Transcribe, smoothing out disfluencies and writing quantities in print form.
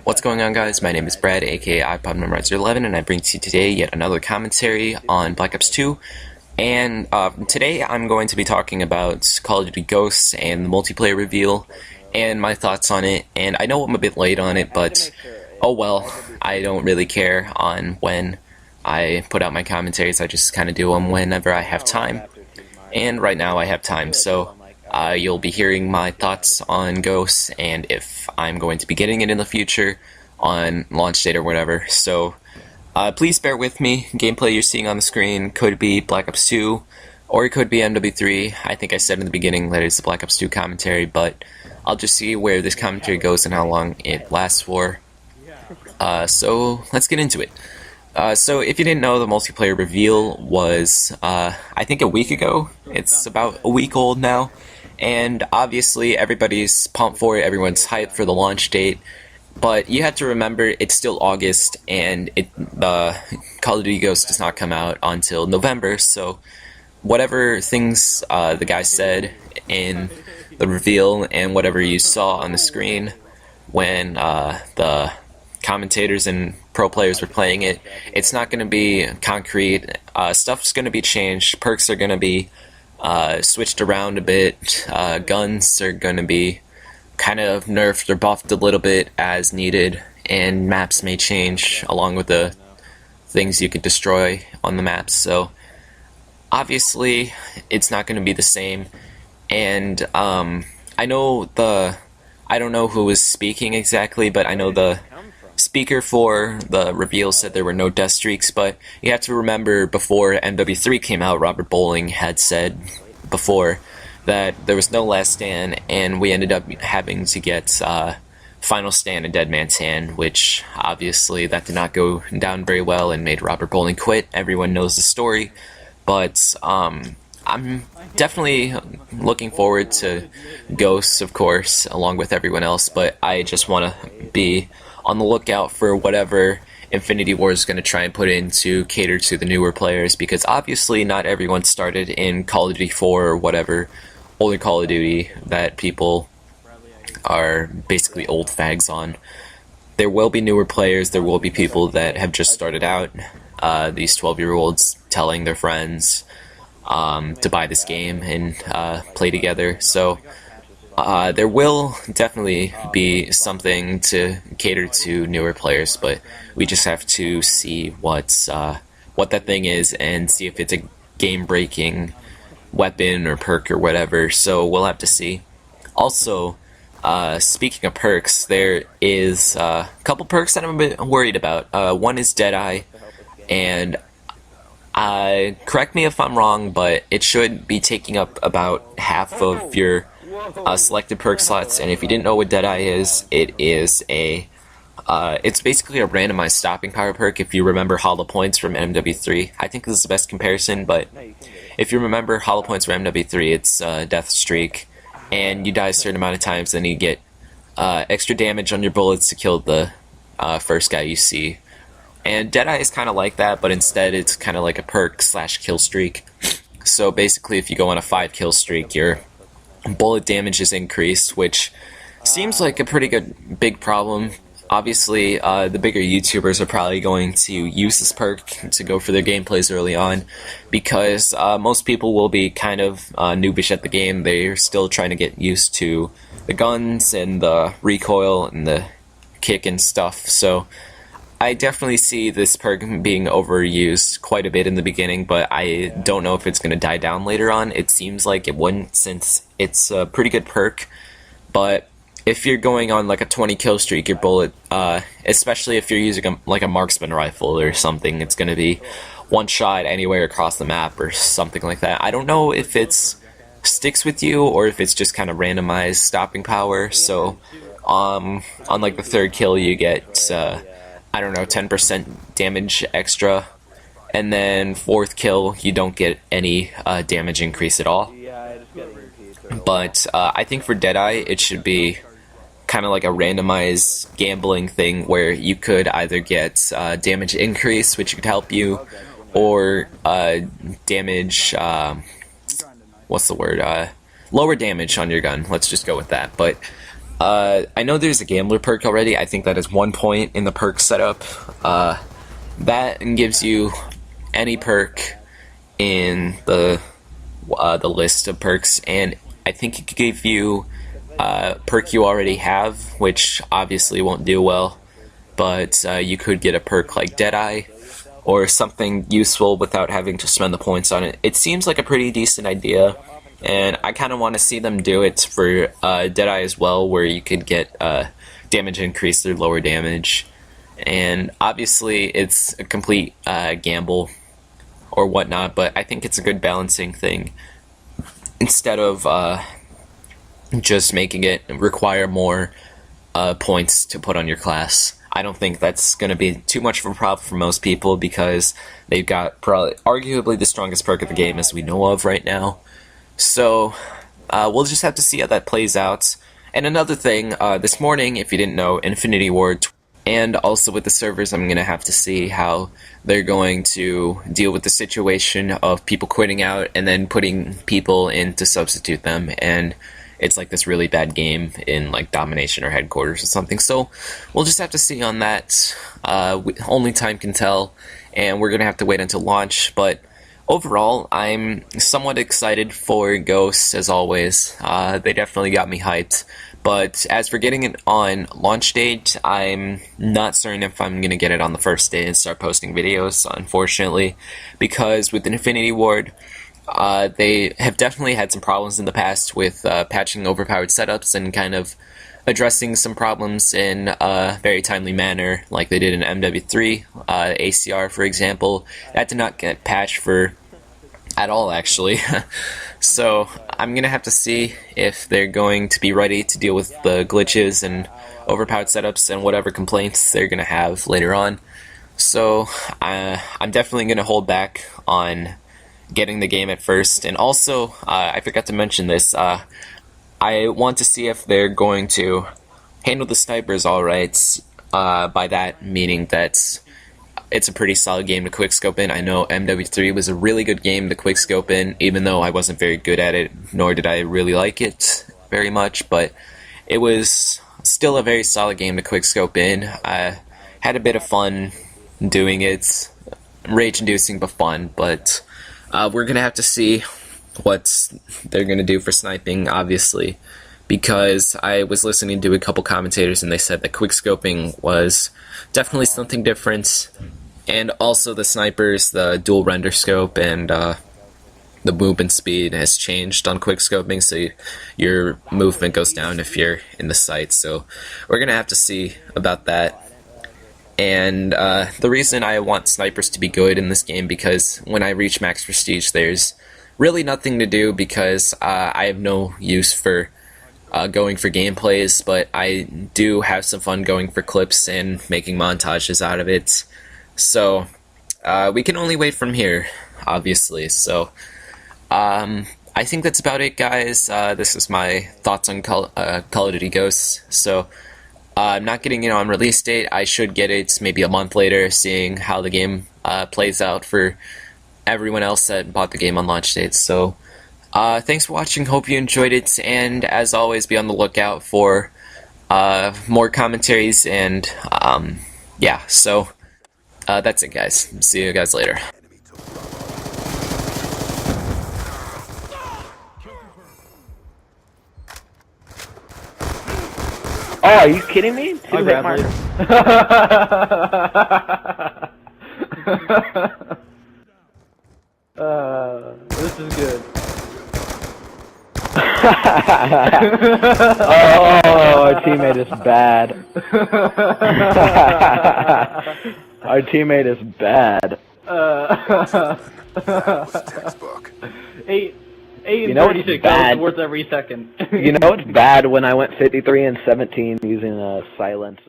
What's going on, guys? My name is Brad, aka iPod Memorizer 11, and I bring to you today yet another commentary on Black Ops 2. And today I'm going to be talking about Call of Duty Ghosts and the multiplayer reveal, and my thoughts on it. And I know I'm a bit late on it, but oh well, I don't really care on when I put out my commentaries. I just kind of do them whenever I have time. And right now I have time, so you'll be hearing my thoughts on Ghosts and if I'm going to be getting it in the future on launch date or whatever. So please bear with me. Gameplay you're seeing on the screen could be Black Ops 2 or it could be MW3. I think I said in the beginning that it's the Black Ops 2 commentary, but I'll just see where this commentary goes and how long it lasts for. So let's get into it. So if you didn't know, the multiplayer reveal was, I think a week ago. It's about a week old now. And obviously everybody's pumped for it, everyone's hyped for the launch date. But you have to remember, it's still August, and the Call of Duty Ghosts does not come out until November. So whatever things the guy said in the reveal and whatever you saw on the screen when the commentators and pro players were playing it, it's not going to be concrete. Stuff's going to be changed. Perks are going to be switched around a bit. Guns are going to be kind of nerfed or buffed a little bit as needed, and maps may change along with the things you could destroy on the maps. So obviously it's not going to be the same. And I don't know who was speaking exactly, but I know the speaker for the reveal said there were no death streaks, but you have to remember, before MW3 came out, Robert Bowling had said before that there was no last stand, and we ended up having to get final stand and dead man's hand, which obviously that did not go down very well and made Robert Bowling quit. Everyone knows the story, but I'm definitely looking forward to Ghosts, of course, along with everyone else, but I just want to be on the lookout for whatever Infinity Ward is going to try and put in to cater to the newer players, because obviously not everyone started in Call of Duty 4 or whatever older Call of Duty that people are basically old fags on. There will be newer players, there will be people that have just started out, these 12-year-olds telling their friends to buy this game and play together. So there will definitely be something to cater to newer players, but we just have to see what that thing is and see if it's a game-breaking weapon or perk or whatever. So we'll have to see. Also, speaking of perks, there is a couple perks that I'm a bit worried about. One is Deadeye, and correct me if I'm wrong, but it should be taking up about half of your selected perk slots. And if you didn't know what Deadeye is, it is it's basically a randomized stopping power perk. If you remember Hollow Points from MW3, I think this is the best comparison, but if you remember Hollow Points from MW3, it's Death Streak, and you die a certain amount of times, then you get extra damage on your bullets to kill the first guy you see. And Deadeye is kind of like that, but instead it's kind of like a perk / kill streak. So basically, if you go on a 5-kill streak, your bullet damage is increased, which seems like a pretty good big problem. Obviously, the bigger YouTubers are probably going to use this perk to go for their gameplays early on, because most people will be kind of noobish at the game. They're still trying to get used to the guns and the recoil and the kick and stuff. So I definitely see this perk being overused quite a bit in the beginning, but I don't know if it's going to die down later on. It seems like it wouldn't, since it's a pretty good perk. But if you're going on like a 20-kill streak, your bullet, especially if you're using a marksman rifle or something, it's going to be one shot anywhere across the map or something like that. I don't know if it's sticks with you or if it's just kind of randomized stopping power. So on like the 3rd kill, you get I don't know, 10% damage extra, and then 4th kill you don't get any damage increase at all. But I think for Deadeye it should be kind of like a randomized gambling thing where you could either get damage increase, which could help you, or damage, what's the word, lower damage on your gun. Let's just go with that. But I know there's a gambler perk already. I think that is 1 point in the perk setup. That gives you any perk in the list of perks, and I think it could give you perk you already have, which obviously won't do well, but you could get a perk like Deadeye or something useful without having to spend the points on it. It seems like a pretty decent idea, and I kind of want to see them do it for Deadeye as well, where you could get damage increase through lower damage. And obviously it's a complete gamble or whatnot, but I think it's a good balancing thing instead of just making it require more points to put on your class. I don't think that's going to be too much of a problem for most people because they've got probably arguably the strongest perk of the game as we know of right now. So we'll just have to see how that plays out. And another thing, this morning, if you didn't know, Infinity Ward, and also with the servers, I'm going to have to see how they're going to deal with the situation of people quitting out and then putting people in to substitute them. And it's like this really bad game in like Domination or Headquarters or something. So we'll just have to see on that. Only time can tell, and we're going to have to wait until launch. But overall, I'm somewhat excited for Ghosts, as always. They definitely got me hyped. But as for getting it on launch date, I'm not certain if I'm going to get it on the first day and start posting videos, unfortunately. Because with Infinity Ward, they have definitely had some problems in the past with patching overpowered setups and kind of addressing some problems in a very timely manner, like they did in MW3, ACR for example. That did not get patched for at all, actually. So I'm gonna have to see if they're going to be ready to deal with the glitches and overpowered setups and whatever complaints they're gonna have later on. So I'm definitely gonna hold back on getting the game at first. And also, I forgot to mention this, I want to see if they're going to handle the snipers alright. By that meaning that it's a pretty solid game to quickscope in. I know MW3 was a really good game to quickscope in, even though I wasn't very good at it, nor did I really like it very much, but it was still a very solid game to quickscope in. I had a bit of fun doing it, rage-inducing but fun, but we're gonna have to see what they're gonna do for sniping, obviously, because I was listening to a couple commentators and they said that quickscoping was definitely something different, and also the snipers, the dual render scope, and the movement speed has changed on quickscoping, so your movement goes down if you're in the sight, so we're gonna have to see about that. And the reason I want snipers to be good in this game, because when I reach max prestige there's really nothing to do, because I have no use for going for gameplays, but I do have some fun going for clips and making montages out of it. So we can only wait from here, obviously. So I think that's about it, guys. This is my thoughts on Call of Duty Ghosts. So I'm not getting it on release date. I should get it maybe a month later, seeing how the game plays out for everyone else that bought the game on launch date. So thanks for watching, hope you enjoyed it, and as always, be on the lookout for more commentaries, and yeah, so that's it, guys. See you guys later. Oh, are you kidding me? Two hit marks. This is good. Oh, our teammate is bad. Our teammate is bad. 8 You and know 36, it's that bad. was worth every second. You know it's bad when I went 53 and 17 using a silence.